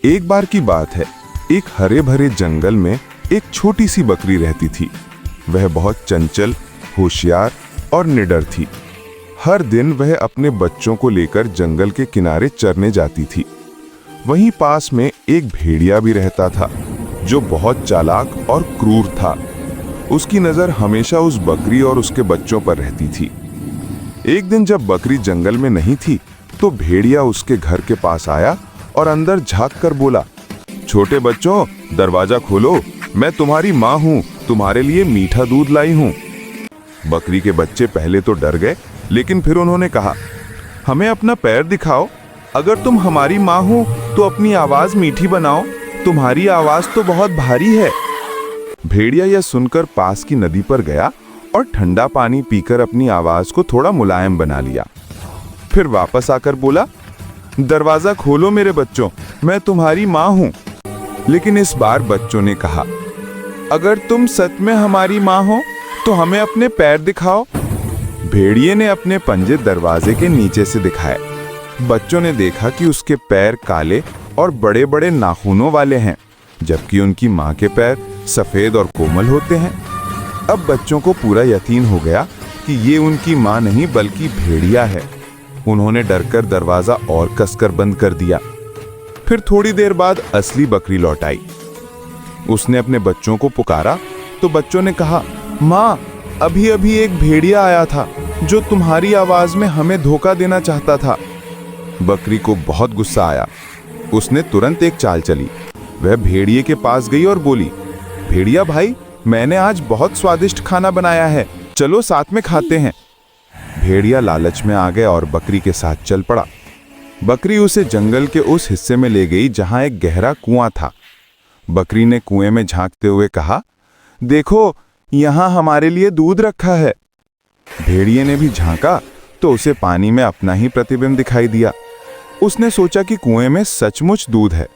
एक बार की बात है, एक हरे भरे जंगल में एक छोटी सी बकरी रहती थी। वह बहुत चंचल, होशियार और निडर थी। हर दिन वह अपने बच्चों को लेकर जंगल के किनारे चरने जाती थी। वहीं पास में एक भेड़िया भी रहता था, जो बहुत चालाक और क्रूर था। उसकी नजर हमेशा उस बकरी और उसके बच्चों पर रहती थी। एक दिन जब बकरी जंगल में नहीं थी, तो भेड़िया उसके घर के पास आया और अंदर झांक कर बोला, छोटे बच्चों, दरवाजा खोलो, मैं तुम्हारी माँ हूँ, तुम्हारे लिए मीठा दूध लाई हूँ। बकरी के बच्चे पहले तो डर गए, लेकिन फिर उन्होंने कहा, हमें अपना पैर दिखाओ। अगर तुम हमारी माँ हो तो अपनी आवाज मीठी बनाओ, तुम्हारी आवाज तो बहुत भारी है। भेड़िया यह सुनकर पास की नदी पर गया और ठंडा पानी पीकर अपनी आवाज को थोड़ा मुलायम बना लिया। फिर वापस आकर बोला, दरवाजा खोलो मेरे बच्चों, मैं तुम्हारी माँ हूं। लेकिन इस बार बच्चों ने कहा, अगर तुम सच में हमारी माँ हो तो हमें अपने पैर दिखाओ। भेड़िए ने अपने पंजे दरवाजे के नीचे से दिखाए। बच्चों ने देखा कि उसके पैर काले और बड़े बड़े नाखूनों वाले हैं, जबकि उनकी माँ के पैर सफेद और कोमल होते हैं। अब बच्चों को पूरा यकीन हो गया कि ये उनकी माँ नहीं बल्कि भेड़िया है। उन्होंने डरकर दरवाजा और कसकर बंद कर दिया। फिर थोड़ी देर बाद असली बकरी लौट आई। उसने अपने बच्चों को पुकारा तो बच्चों ने कहा, माँ, अभी अभी एक भेड़िया आया था जो तुम्हारी आवाज में हमें धोखा देना चाहता था। बकरी को बहुत गुस्सा आया। उसने तुरंत एक चाल चली। वह भेड़िए के पास गई और बोली, भेड़िया भाई, मैंने आज बहुत स्वादिष्ट खाना बनाया है, चलो साथ में खाते हैं। भेड़िया लालच में आ गया और बकरी के साथ चल पड़ा। बकरी उसे जंगल के उस हिस्से में ले गई जहां एक गहरा कुआं था। बकरी ने कुएं में झांकते हुए कहा, देखो, यहां हमारे लिए दूध रखा है। भेड़िए ने भी झांका तो उसे पानी में अपना ही प्रतिबिंब दिखाई दिया। उसने सोचा कि कुएं में सचमुच दूध है।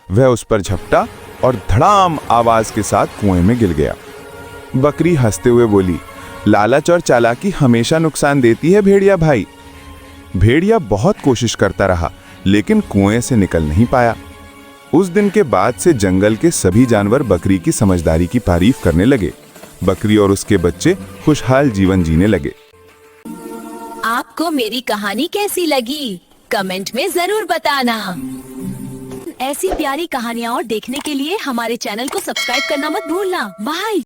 वह उस पर झपटा और धड़ाम आवाज के साथ कुएं में गिर गया। बकरी हंसते हुए बोली, लालच और चालाकी हमेशा नुकसान देती है भेड़िया भाई। भेड़िया बहुत कोशिश करता रहा, लेकिन कुएं से निकल नहीं पाया। उस दिन के बाद से जंगल के सभी जानवर बकरी की समझदारी की तारीफ करने लगे। बकरी और उसके बच्चे खुशहाल जीवन जीने लगे। आपको मेरी कहानी कैसी लगी? कमेंट में जरूर बताना। ऐसी प्यारी कहानियाँ और देखने के लिए हमारे चैनल को सब्सक्राइब करना मत भूलना। बाय।